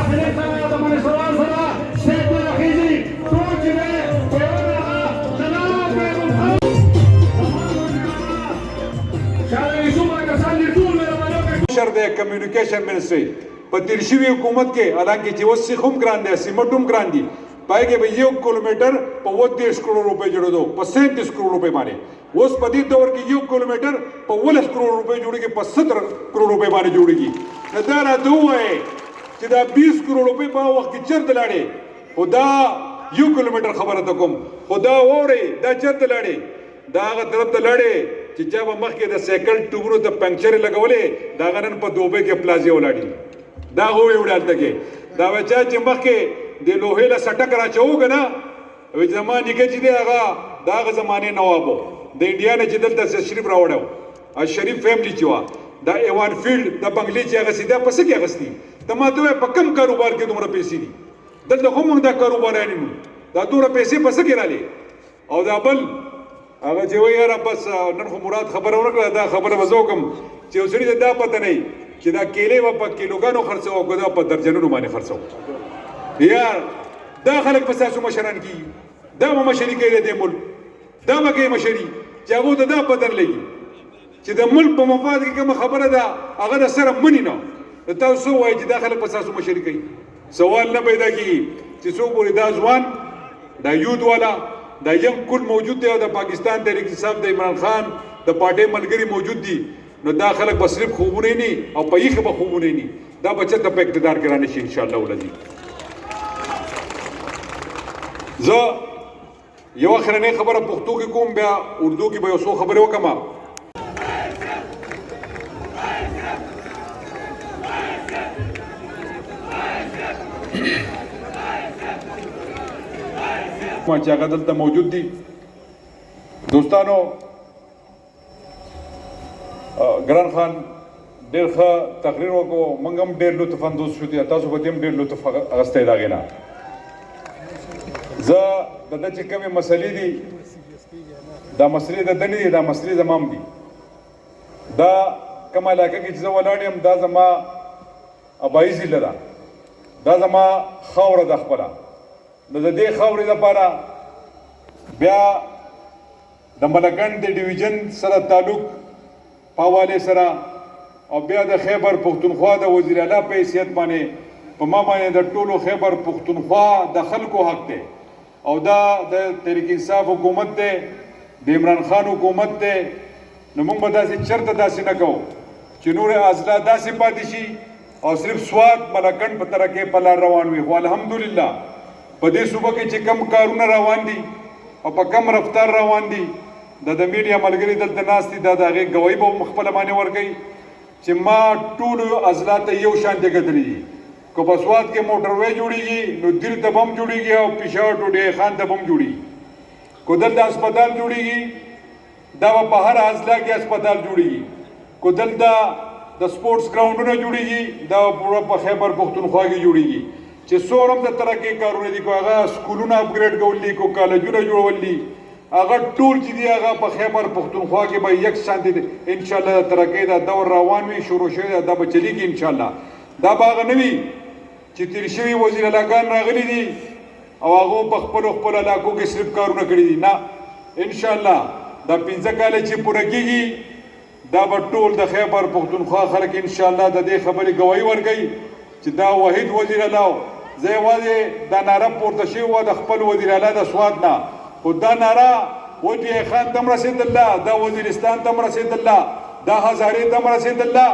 داخلي ته د باندې سوال سره سیټ راخیږي ټول چې دی د کمیونیکیشن منسټری په تیر شوي حکومت کې حالانکه چې اوس سیخ هم ګران دی سیمټ هم ګران دي پای کې به 1 کیلومتر په 30 کروڑ روپے جوړېدو په 37 کروڑ روپے باندې اوس په دې دور کې 1 کیلومتر په 19 کروڑ روپے جوړېږي په 17 کروڑ روپے باندې جوړېږي دا راته وایي چې دا 20 کروڑ روپے په وخت کې چیرته لاړې خدا 1 کیلومتر خبره ته کوم خدا وره دا چیرته لاړې دا هغه طرف ته لاړې چې چا به مخکې د سایکل ټوبونو ته پنکچر لګولې دا غنن په دوبه کې پلازي ولاړی دا هو وړالته کې دا وچا چې مخکې د لوهې له سټک راچو کنه وې زمانه کې چې هغه دا غ زمانه نوابو د انډیا نه چې دلته تشریف راوړو ا شریف فیملی چې وا دا ایوان فیلډ د بنگلې چې هغه سیده پس کې غستی ته ماته په کم کاروبار کې دومره پیسې دي دلته هم دا کاروبار نه دا دومره پیسې پس کې رالي او دا بل هغه چې وای یاره بس نن خو مراد خبره ورکړه دا خبره وزوکم چې اوسړي دا پته نه چې دا کېلې و په کیلوګانو خرڅو او دا په درجنونو باندې خرڅو یار دا خلک په تاسو مشران کی دا مشري کوي د ملک دا مګي مشري چې هغه دا پته لګي چې د ملک په مفاد کې کوم خبره ده هغه سره منی نه تاسو وایي چې دا خلک په تاسو مشري کوي سوال نه پیدا کیږي چې څو پوری دا ځوان دا یوت والا دا یم کل موجود دی او د پاکستان تحریک انصاف د عمران خان د پارټي ملګری موجود دي نو دا خلک بس صرف خوبونه نه او په یخ به خوبونه نه دا بچت په اقتدار کې رانه شي ان شاء الله ولذي زه یو اخرنه خبره پښتو کې کوم بیا اردو کې به یو څو خبره وکم ما چې هغه دلته موجود دي دوستانو ګران خان ډېر ښه تقریر وکړو موږ هم ډېر لطف اندوز شو دي تاسو به هم ډېر لطف اخیستی د هغې نه زه د ده چې کومې مسلې دي دا مسلې د ده نه دي دا مسلې زما هم دي دا کومه علاقه کې چې زه ولاړ یم دا زما ابایي ضلع ده دا زما خاوره ده خپله نو د دې خاورې لپاره بیا د ملکنډ د ډیویژن سره تعلق په حوالې سره او بیا د خیبر پښتونخوا د وزیر اعلی په حیثیت باندې په ما باندې د ټولو خیبر پښتونخوا د خلکو حق دی او دا د تحریک انصاف حکومت دی د عمران خان حکومت دی نو موږ به داسې چرته داسې نه کوو چې نور اضلاع داسې پاتې شي او صرف سواد ملکنډ په ترقۍ په لار روان وي خو الحمدلله په دې صوبه کې چې کم کارونه روان دي او په کم رفتار روان دي د میډیا ملګري دلته ناست دي دا د هغې ګواهي به خپله باندې ورکوي چې ما ټولو اضلاع ته یو شانتې کتلي دي که په سوات کې موټروی جوړېږي نو دیر ته به هم جوړېږي او پېښور ټوډې خان ته به هم جوړېږي که دلته هسپتال جوړېږي دا به په هر اضلاع کې هسپتال جوړېږي که دلته د سپورټس ګراونډونه جوړېږي دا پوره په خیبر پښتونخوا کې جوړېږي چې څومره هم د ترقۍ کارونه دي که هغه سکولونه اپګریډ کول دي که کالجونه جوړول دي هغه ټول چې دي هغه په خیبر پښتونخوا کې به یک شانتې انشاءالله د ترقۍ دا دور روان وي شروع شوی دا به چلیږي انشاءالله دا به هغه نه وي چې تیر شوي وزیر اعلیګان راغلي دي او هغو په خپلو علاقو کې صرف کارونه کړي دي نه انشاءالله دا 15 کاله چې پوره کېږي دا به ټول د خیبر پښتونخوا خلک انشاءالله د دې خبرې ګواهي ورکوي چې دا واحد وزیر اعلی زه یوازې دا ناره پورته شوې وه د خپل وزیر اعلی د سوات نه خو دا ناره وجه خان ته هم رسېدله دا وزیرستان ته هم رسېدله دا هزارې ته هم رسېدله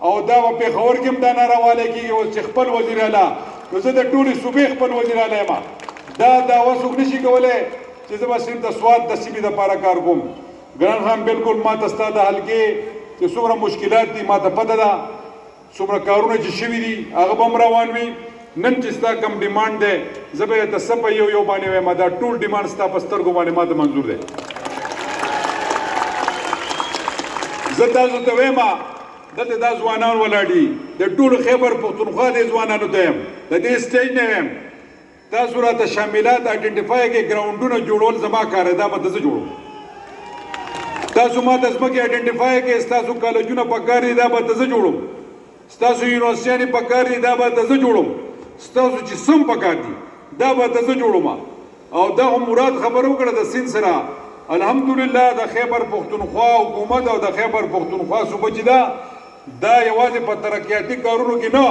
او دا به پېښور کې هم دا ناره والی کېږي اوس چې خپل وزیر اعلی نو زه د ټولې صوبې خپل وزیر اعلی یم دا دعوه څوک نشي کولی چې زه به صرف د سوات د سیمې دپاره کار کوم ګران خان بالکل ما ته ستا د حلقې چې څومره مشکلات دي ما ته پته ده څومره کارونه چې شوي دي هغه به هم روان وي نن چې ستا کم ډیمانډ دی زه به یې ته څه په یو باندې وایم دا ټول ډیمانډ ستا په سترګو باندې ما ته منظور دی زه تاسو ته وایم دلته دا ځوانان ولاړ دي د ټولو خیبر پښتونخوا د ځوانانو ته یم د دې سټیج نه یم تاسو راته شاملات آیډنټیفای کې ګراونډونه جوړول زما کار دی دا به زه جوړوم تاسو ما ته ځمکې آیډنټیفای کې ستاسو کالجونه په کار دي دا به زه جوړوم ستاسو یونیورسټیانې په کار دي دا به زه جوړوم ستاسو چې سم پکار دي دا به ته زه جوړوم او دا هم مراد خبر وکړه د سیند سره الحمدلله د خیبر پښتونخوا حکومت او د خیبر پښتونخوا صوبه چې دا یوازې په ترقیاتي کارونو کې نه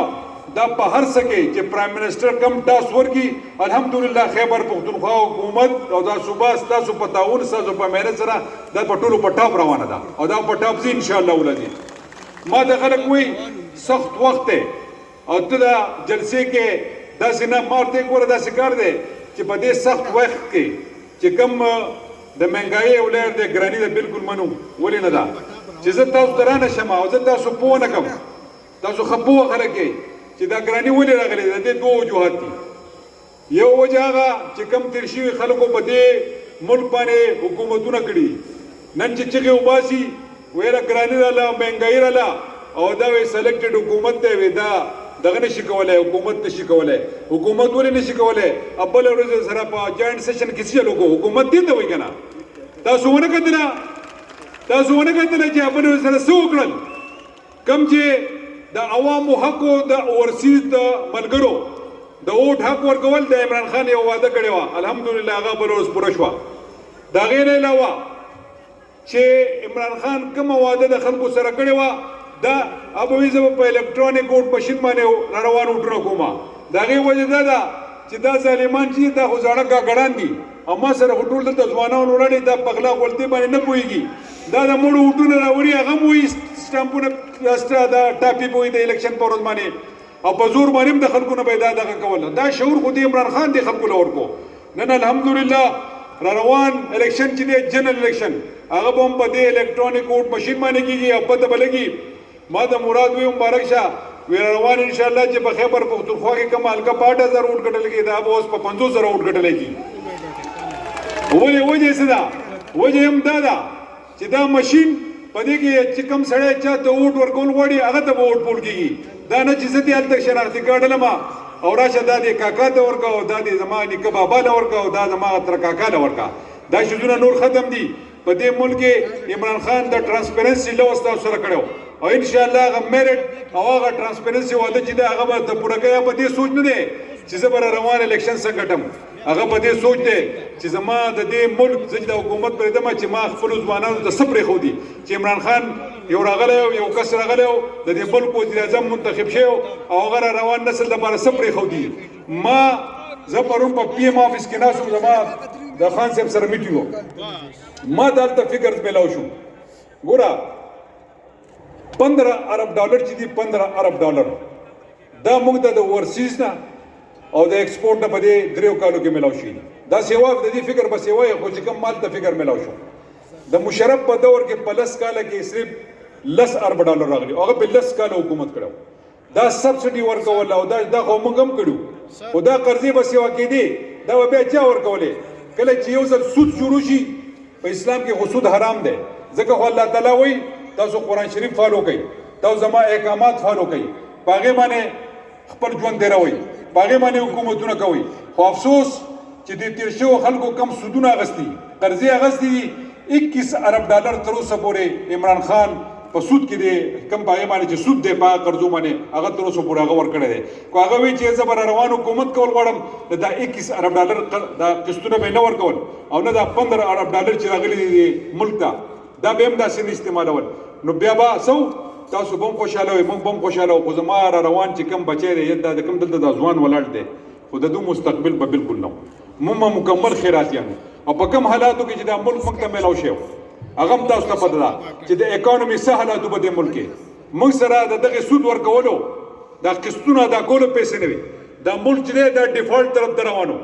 دا په هر څه کې چې پرایم منسټر کم ټاس ورکړي الحمدلله خیبر پښتونخوا حکومت او دا صوبه ستاسو په تعاون ستاسو په مهنت سره دا په ټولو په ټاپ روانه ده او دا په ټاپ ځي انشاءالله ولځي ما ته خلک وایي سخت وخت دی او ته دا جلسې کې داسې نه ما ورته ګوره داسې کار دی چې په دې سخت وخت کې چې کوم د مهنګایي اولاد دی ګراني ده بالکل منو ولې نه ده چې زه تاسو ته رانه شم او زه تاسو پوه نه کړم تاسو ښه پوه خلک یې چې دا ګراني ولې راغلې ده د دې دوه وجوهات دي یو وجه هغه چې کم تېر شوي خلکو په دې ملک باندې حکومتونه کړي نن چې چغې وباسي ویله ګراني راله مهنګایي راله او دا وی سلیکټډ حکومت دی وی دا دغه نشي کولی حکومت نشي کولی حکومت ولې نشي کولی بله ورځ سره په جاینټ سیشن کې څه چل وکړو حکومت دې ته وایي که نه تاسو ونه کتله چې بله ورځ سره څه وکړل کم چې د عوامو حقو د اورسیز د ملګرو د اوټ حق ورکول د عمران خان یو وعده کړې وه الحمدلله هغه بله ورځ پوره شوه د هغې نه علاوه چې عمران خان کومه وعده د خلکو سره کړې وه دا ابوي زه په الکترونیک ووټ ماشین باندې را روان وټونه کومه د هغې وجه دا ده چې دا ظالمان چې دا خو زاړه ګاګړان دي او ما سره خو ټول دلته ځوانان ولاړ دا په غلا غلطۍ باندې نه پوهېږي دا د مړو وټونه راوړي هغه هم وایي سټامپونه دا ټاپي به وي د الیکشن په ورځ باندې او په زور باندې هم د خلکو نه به دا دغه کوله دا شعور خو د عمران خان دې خلکو له ورکو نن الحمدلله را روان الیکشن چې دی جنرال الیکشن هغه به هم په دې الکترونیک ووټ ماشین باندې کېږي او پته به لګي ما د مراد وی مبارک شه وی روان ان شاء الله چې په خیبر پښتونخوا کې کوم هلکه په 8000 ووټ ګټل کېږي دا به اوس په 50000 ووټ ګټلی کېږي ولې وجه څه ده وجه هم دا ده چې دا ماشین په دې کې چې کوم سړی چا ته ووټ ورکول غواړي هغه ته به ووټ پول کېږي دا نه چې زه دې هلته شناختي کارډ لرم او راشه دا دې کاکا ته ورکه او دا دې زما نیکه بابا له ورکه او دا زما تر کاکا له ورکه دا شیزونه نور ختم دي په دې ملک کې عمران خان د ټرانسپیرنسي لوس تاسو سره کړو او ان شاء الله هغه میرټ او هغه ټرانسپیرنسي واده چې دا هغه به پوره کوي په دې سوچ نه دی چې زه به روان الیکشن څنګه ګټم هغه په دې سوچ دی چې زما د دې ملک زه د حکومت پرېږدم چې ما خپلو ځوانانو ته څه پرېښودي چې عمران خان یو راغلی یو کس راغلی د دې ملک وزیر اعظم منتخب شوی او هغه را روان نسل دپاره څه پرېښودي ما زه پرون په پی ایم آفس کې ناست وم زما د خان صاحب سره میټینګ و ما دلته فکر میلاو شو ګوره 15 ارب ډالر چې دي 15 ارب ډالر دا موږ ته د اورسیز نه او د ایکسپورټ نه په دې 3 کالو کې میلاو شي دا سیوا د دې فکر به سیوا خو چې کوم مال ته فکر میلاو شو د مشرف په دور کې په 10 کاله کې صرف 10 ارب ډالر راغلي هغه په 10 کاله حکومت کړو دا سبسډي ورکول او دا خو موږ هم کړو خو دا قرضې به سیوا کېدي دا به بیا چا ورکولې کله چې یو ځل سود شروع شي په اسلام کې خو سود حرام دی ځکه خو الله تعالی وایي تاسو قرآن شریف فالو کوئ تاسو زما احکامات فالو کوئ په هغې باندې خپل ژوند تېروئ په هغې باندې حکومتونه کوئ خو افسوس چې د تېر شوو خلکو کم سودونه اخیستي قرضې اخیستي دي 21 ارب ډالر تر اوسه پورې عمران خان په سود کې دی کم په هغې باندې چې سود دی په هغه قرضو باندې هغه تر اوسه پورې هغه ورکړی دی خو هغه وایي چې زه به را روان حکومت کول غواړم دا 21 ارب ډالر دا قسطونه به یې نه ورکول او نه دا 15 ارب ډالر چې راغلي دي ملک ته دا به هم داسې نه استعمالول نو بیا به څه تاسو به هم خوشحاله وئ موږ به هم خوشحاله وو خو زما را روان چې کوم بچی دی دا د کوم دلته دا ځوان ولاړ دی خو د دوی مستقبل به بالکل نه و موږ مکمل خیراتیان او په کوم حالاتو کې چې دا ملک موږ ته میلاو شوی هغه هم تاسو ته پته ده چې د اکانومي څه حالاتو په دې ملک کې موږ سره د دغې سود ورکولو دا قسطونه ادا کولو پیسې نه وي دا ملک چې دی دا ډیفالټ طرف ته روان و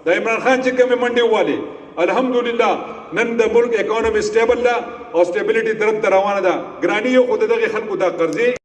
د عمران خان چې کومې منډې ووالې الحمدلله نن د ملک اکانومي سټیبل ده او سټیبلیټي طرف ته روانه ده ګراني یو خو د دغې خلکو دا قرضې